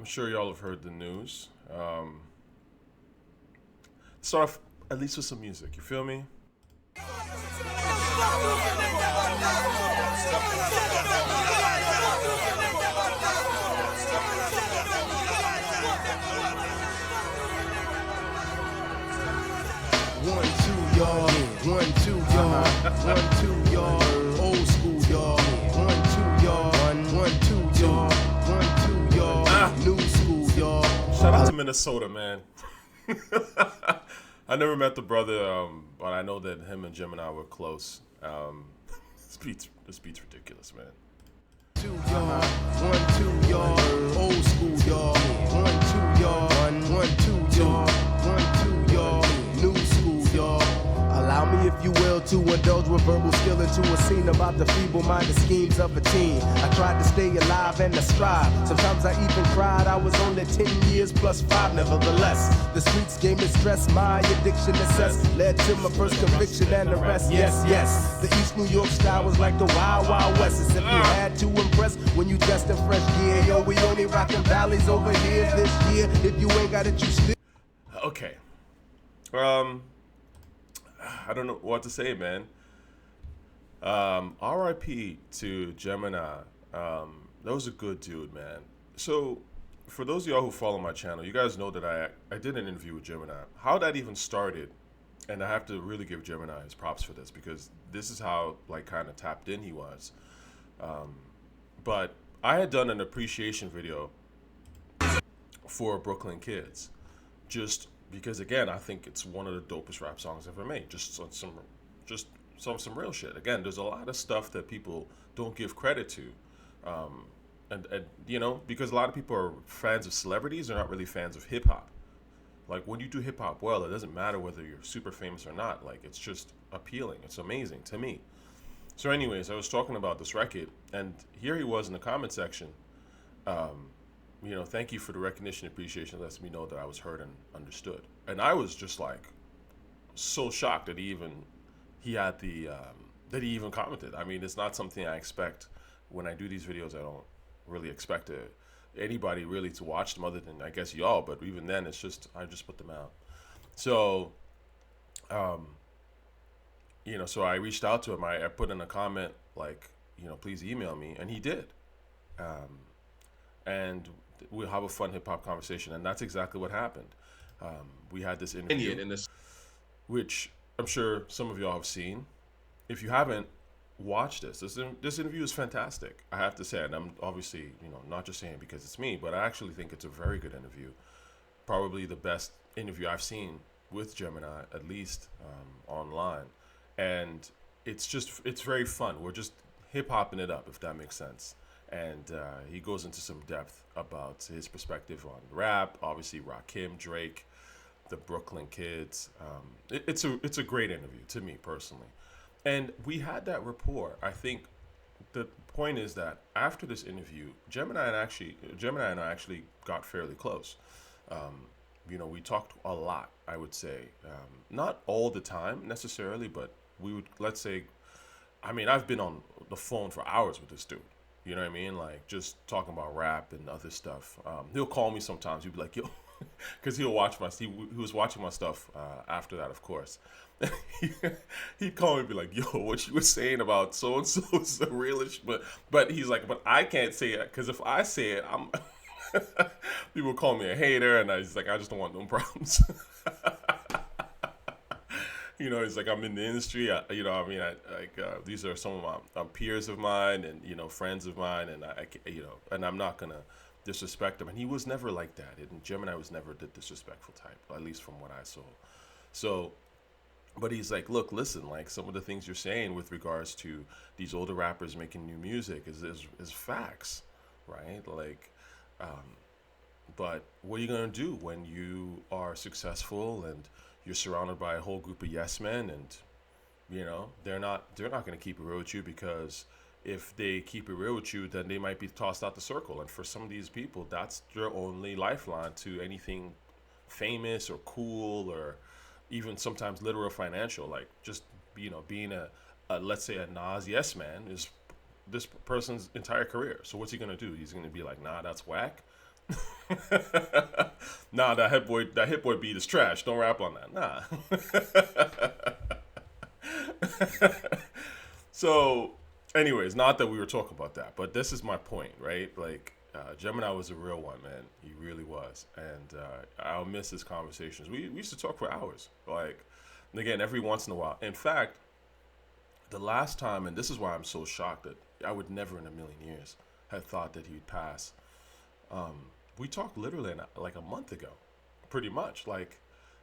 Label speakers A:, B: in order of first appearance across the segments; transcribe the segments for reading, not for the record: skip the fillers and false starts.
A: I'm sure y'all have heard the news. Start off at least with some music. You feel me?
B: One, two, y'all. One, two, y'all. One, two, y'all. Old school, y'all. One, two, y'all. One, two, y'all. One, two, y'all. New school, y'all.
A: Shout out to Minnesota, man. I never met the brother, but I know that him and Gemini were close. This beat's ridiculous, man.
B: Two, y'all. One, two, y'all. Old school, y'all. One, two, y'all. One, two, y'all. One, two, y'all. New school, y'all. Allow me, if you will, to indulge with verbal skill into a scene about the feeble-minded schemes of a teen. I tried to stay alive and to strive. Sometimes I even cried. I was only 10 years plus 5, nevertheless. The streets gave me stress. My addiction assessed led to my first conviction and arrest. Yes, yes. The East New York style was like the Wild Wild West. As if you had to impress when you dressed in fresh gear. Yo, we only rockin' valleys over here this year. If you ain't got it, you still.
A: Okay. I don't know what to say, man. RIP to Gemini. That was a good dude, man. So, for those of y'all who follow my channel, you guys know that I did an interview with Gemini. How that even started, and I have to really give Gemini his props for this, because this is how, like, kind of tapped in he was. But I had done an appreciation video for Brooklyn Kids, just because, again, I think it's one of the dopest rap songs ever made. Just some real shit. Again, there's a lot of stuff that people don't give credit to, and you know, because a lot of people are fans of celebrities, they're not really fans of hip hop. Like, when you do hip hop well, it doesn't matter whether you're super famous or not. Like, it's just appealing. It's amazing to me. So, anyways, I was talking about this record, and here he was in the comment section. You know, thank you for the recognition and appreciation. It lets me know that I was heard and understood. And I was just like so shocked that he even commented. I mean, it's not something I expect when I do these videos. I don't really expect anybody really to watch them other than, I guess, y'all. But even then, it's just, I just put them out. So, you know, so I reached out to him. I put in a comment like, you know, please email me, and he did. And we'll have a fun hip hop conversation, and that's exactly what happened. We had this interview, which I'm sure some of y'all have seen. If you haven't, watch this. This interview is fantastic, I have to say. And I'm obviously, you know, not just saying it because it's me, but I actually think it's a very good interview. Probably the best interview I've seen with Gemini, at least online. And it's very fun. We're just hip-hopping it up, if that makes sense. And he goes into some depth about his perspective on rap, obviously Rakim, Drake, the Brooklyn Kids. It's a great interview to me personally. And we had that rapport. I think the point is that after this interview, Gemini and I actually got fairly close. You know, we talked a lot, I would say. Not all the time necessarily, but we would, let's say, I mean, I've been on the phone for hours with this dude. You know what I mean? Like, just talking about rap and other stuff. He'll call me sometimes. He'll be like, yo, because he was watching my stuff after that, of course. He'd call me and be like, yo, what you were saying about so-and-so is the realest. But he's like, but I can't say it, because if I say it, I'm people call me a hater, and he's like, I just don't want no problems. You know, it's like, I'm in the industry. You know, I mean, these are some of my peers of mine, and, you know, friends of mine, and you know, and I'm not gonna disrespect him. And he was never like that. And Gemini was never the disrespectful type, at least from what I saw. So, but he's like, look, listen, like, some of the things you're saying with regards to these older rappers making new music is facts, right? Like, but what are you gonna do when you are successful and you're surrounded by a whole group of yes men, and, you know, they're not going to keep it real with you, because if they keep it real with you, then they might be tossed out the circle. And for some of these people, that's their only lifeline to anything famous or cool, or even sometimes literal financial. Like, just, you know, being a let's say a Nas yes man is this person's entire career. So what's he going to do? He's going to be like, nah, that's whack. Nah, that Hit Boy beat is trash. Don't rap on that. Nah. So, anyways, not that we were talking about that, but this is my point, right? Like, Gemini was a real one, man. He really was, and I'll miss his conversations. We used to talk for hours, like, and again, every once in a while. In fact, the last time, and this is why I'm so shocked that I would never in a million years have thought that he'd pass. We talked literally like a month ago, pretty much, like,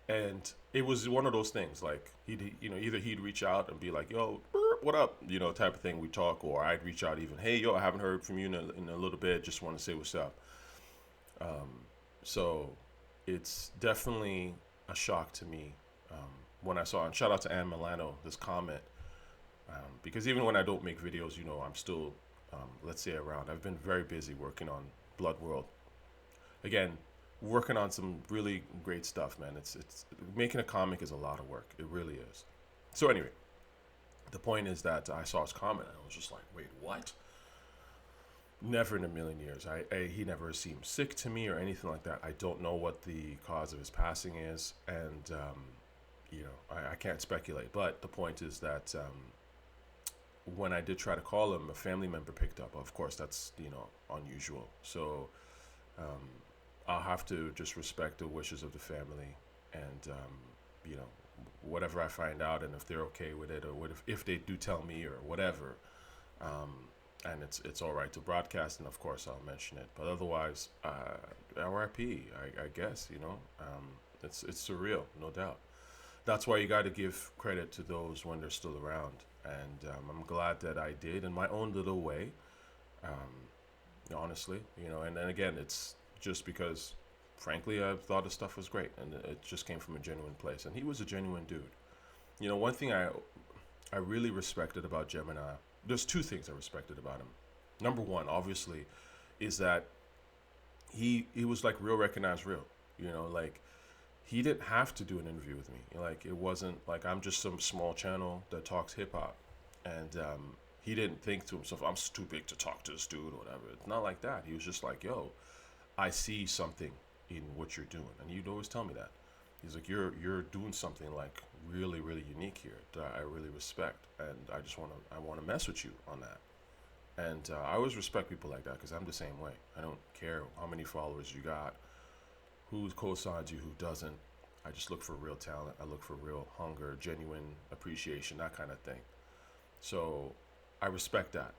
A: and it was one of those things, like, either he'd reach out and be like, yo, what up, type of thing, we talk, or I'd reach out even, hey, yo, I haven't heard from you in a little bit, just want to say what's up. So it's definitely a shock to me when I saw, and shout out to Ann Milano, this comment, because even when I don't make videos, I'm still, let's say, around. I've been very busy working on Blood World. Again, working on some really great stuff, man. It's making a comic is a lot of work. It really is. So anyway, the point is that I saw his comment and I was just like, wait, what? Never in a million years. He never seemed sick to me or anything like that. I don't know what the cause of his passing is, and I can't speculate. But the point is that when I did try to call him, a family member picked up. Of course, that's unusual. So I'll have to just respect the wishes of the family, and whatever I find out, and if they're okay with it, or if they do tell me or whatever, and it's all right to broadcast, and of course I'll mention it. But otherwise, R.I.P. I guess it's surreal, no doubt. That's why you got to give credit to those when they're still around, and I'm glad that I did in my own little way. Honestly, and then again, it's just because, frankly, I thought his stuff was great, and it just came from a genuine place, and he was a genuine dude. One thing I really respected about Gemini, there's two things I respected about him. Number one, obviously, is that he was like real recognized real. Like, he didn't have to do an interview with me. Like, it wasn't like I'm just some small channel that talks hip hop, and he didn't think to himself, I'm too big to talk to this dude or whatever. It's not like that. He was just like, yo, I see something in what you're doing. And he'd always tell me that. He's like, you're doing something like really, really unique here that I really respect. And I want to mess with you on that. And I always respect people like that because I'm the same way. I don't care how many followers you got, who co-signs you, who doesn't. I just look for real talent. I look for real hunger, genuine appreciation, that kind of thing. So I respect that.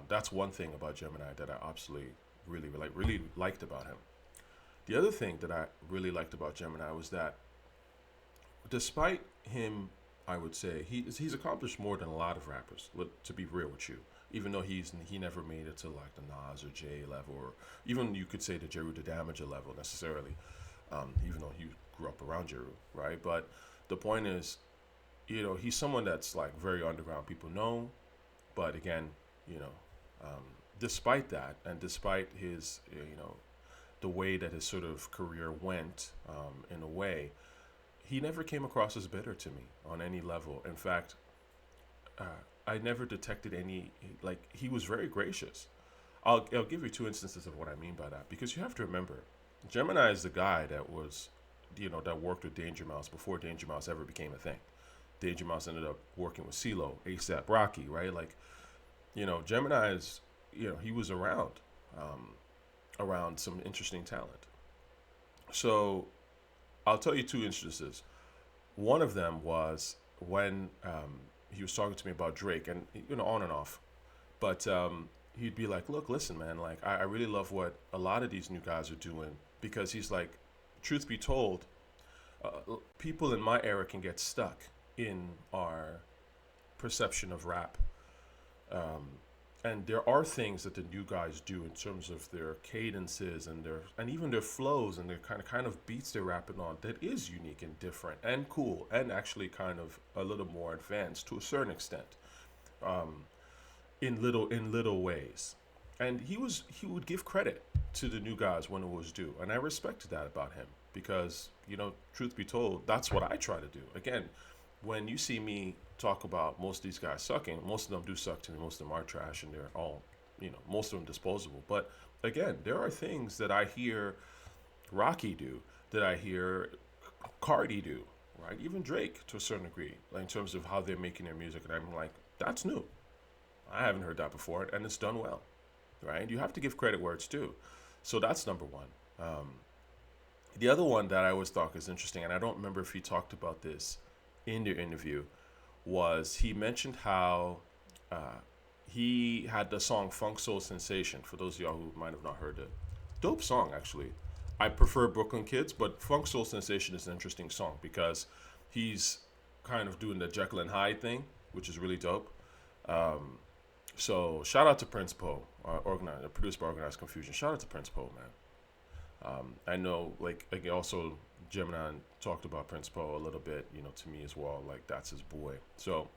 A: That's one thing about Gemini that I absolutely really liked about him. The other thing that I really liked about Gemini was that despite him, I would say, he's accomplished more than a lot of rappers, to be real with you. Even though he never made it to like the Nas or Jay level, or even you could say the Jeru the Damager level necessarily, even though he grew up around Jeru, right? But the point is, he's someone that's like very underground, people know, but again, despite that, and despite his, the way that his sort of career went, in a way, he never came across as bitter to me on any level. In fact, I never detected any, like, he was very gracious. I'll give you two instances of what I mean by that, because you have to remember, Gemini is the guy that was, that worked with Danger Mouse before Danger Mouse ever became a thing. Danger Mouse ended up working with CeeLo, ASAP Rocky, right? Like, Gemini is, he was around some interesting talent. So I'll tell you two instances. One of them was when he was talking to me about Drake, and on and off, but he'd be like, look, listen, man, like, I really love what a lot of these new guys are doing, because he's like, truth be told, people in my era can get stuck in our perception of rap, and there are things that the new guys do in terms of their cadences and even their flows and their kind of beats they're rapping on that is unique and different and cool and actually kind of a little more advanced to a certain extent, in little ways. And he would give credit to the new guys when it was due, and I respected that about him because, truth be told, that's what I try to do. Again, when you see me talk about most of these guys sucking, most of them do suck to me. Most of them are trash, and they're all, most of them disposable. But again, there are things that I hear Rocky do, that I hear Cardi do, right? Even Drake to a certain degree, like in terms of how they're making their music, and I'm like, that's new. I haven't heard that before, and it's done well, right? You have to give credit where it's due. So that's number one. The other one that I always thought is interesting, and I don't remember if he talked about this in the interview, was he mentioned how he had the song Funk Soul Sensation. For those of y'all who might have not heard it, dope song actually. I prefer Brooklyn Kids, but Funk Soul Sensation is an interesting song because he's kind of doing the Jekyll and Hyde thing, which is really dope. So shout out to Prince Poe, produced by Organized Confusion. Shout out to Prince Poe, man. I know, like also Gemini talked about Prince Poe a little bit, to me as well. Like that's his boy. So,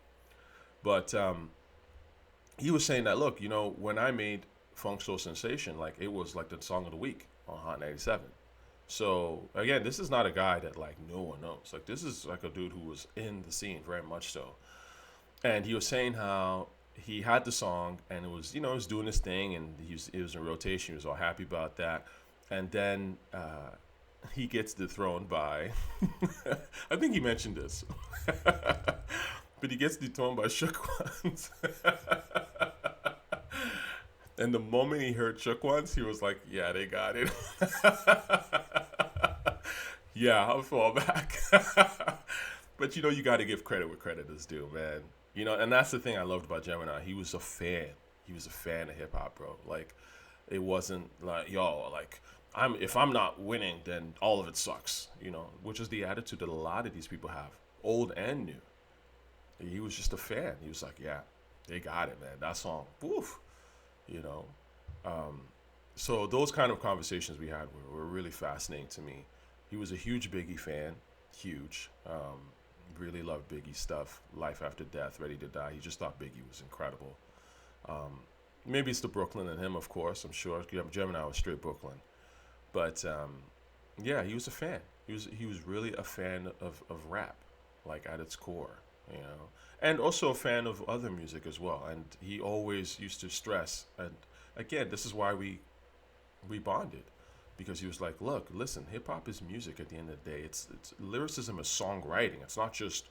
A: but he was saying that, look, when I made Funk Soul Sensation, like it was like the song of the week on Hot 97. So again, this is not a guy that like no one knows. Like this is like a dude who was in the scene very much so. And he was saying how he had the song and it was, he was doing his thing and it was in rotation. He was all happy about that. And then he gets dethroned by, I think he mentioned this, but he gets dethroned by Shook Ones. And the moment he heard Shook Ones, he was like, yeah, they got it. Yeah, I'll fall back. But you got to give credit where credit is due, man. And that's the thing I loved about Gemini. He was a fan. He was a fan of hip hop, bro. Like, it wasn't like, like, if I'm not winning, then all of it sucks, which is the attitude that a lot of these people have, old and new. He was just a fan. He was like, yeah, they got it, man. That song, woof, So those kind of conversations we had were really fascinating to me. He was a huge Biggie fan, huge. Really loved Biggie stuff, Life After Death, Ready to Die. He just thought Biggie was incredible. Maybe it's the Brooklyn in him, of course, I'm sure. Gemini was straight Brooklyn. But yeah, he was a fan. He was really a fan of rap, like at its core, and also a fan of other music as well. And he always used to stress, and again, this is why we bonded, because he was like, look, listen, hip hop is music at the end of the day. It's lyricism is songwriting. It's not just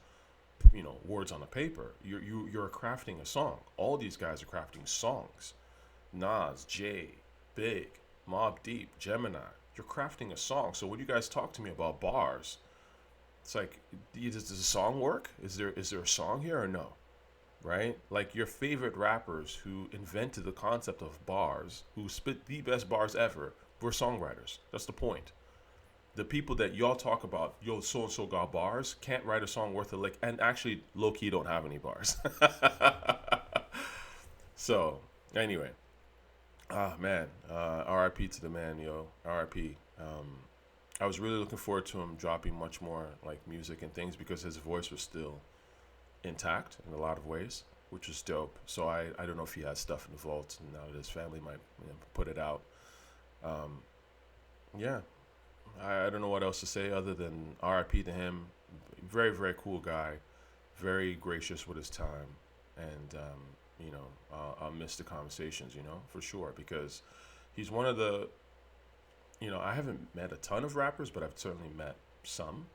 A: words on a paper. You're crafting a song. All these guys are crafting songs. Nas, Jay, Big, Mobb Deep, Gemini. You're crafting a song. So when you guys talk to me about bars, it's like, does the song work? Is there a song here or no? Right? Like your favorite rappers who invented the concept of bars, who spit the best bars ever, were songwriters. That's the point. The people that y'all talk about, yo, so-and-so got bars, can't write a song worth a lick, and actually low-key don't have any bars. So, anyway. Man, RIP to the man, yo. RIP. I was really looking forward to him dropping much more like music and things because his voice was still intact in a lot of ways, which is dope. So I don't know if he has stuff in the vault and now that his family might put it out. Yeah, I don't know what else to say other than RIP to him. Very, very cool guy, very gracious with his time, and I'll miss the conversations, for sure, because he's one of the, I haven't met a ton of rappers, but I've certainly met some.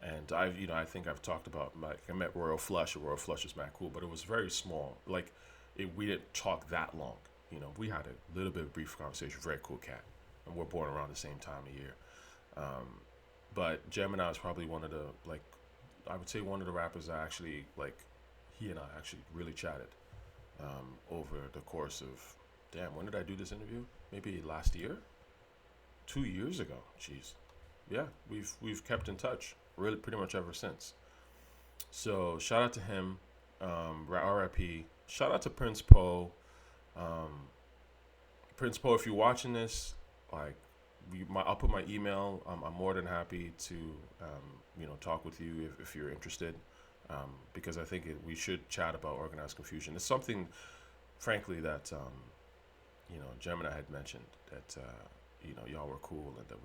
A: And I think I've talked about, like, I met Royal Flush. Royal Flush is mad cool, but it was very small. Like, we didn't talk that long. We had a little bit of brief conversation. Very cool cat, and we're born around the same time of year. But Gemini is probably one of the, like, I would say one of the rappers that actually, like, he and I actually really chatted over the course of, when did I do this interview? Maybe last year? 2 years ago. Jeez. Yeah, we've kept in touch really pretty much ever since. So shout out to him, RIP. Shout out to Prince Poe. Prince Poe, if you're watching this, like, I'll put my email. I'm more than happy to talk with you if you're interested, because I think we should chat about Organized Confusion. It's something, frankly, that Gemini had mentioned that y'all were cool and that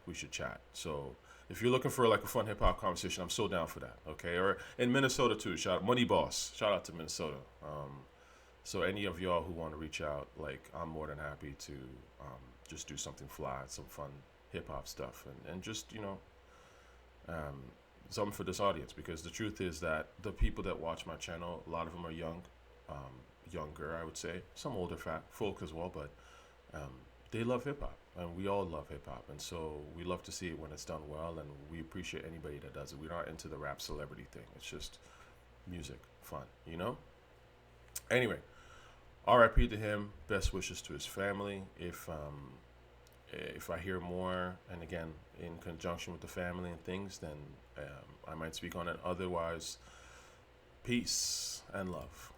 A: we should chat. So if you're looking for like a fun hip hop conversation, I'm so down for that. Okay, or in Minnesota too. Shout out Money Boss. Shout out to Minnesota. So any of y'all who want to reach out, like, I'm more than happy to just do something fly, some fun hip hop stuff, and just, um, something for this audience, because the truth is that the people that watch my channel, a lot of them are younger, I would say, some older folk as well, but they love hip hop, and we all love hip hop, and so we love to see it when it's done well, and we appreciate anybody that does it. We're not into the rap celebrity thing. It's just music, fun, Anyway, R.I.P. to him. Best wishes to his family. If I hear more, and again in conjunction with the family and things, then I might speak on it. Otherwise, peace and love.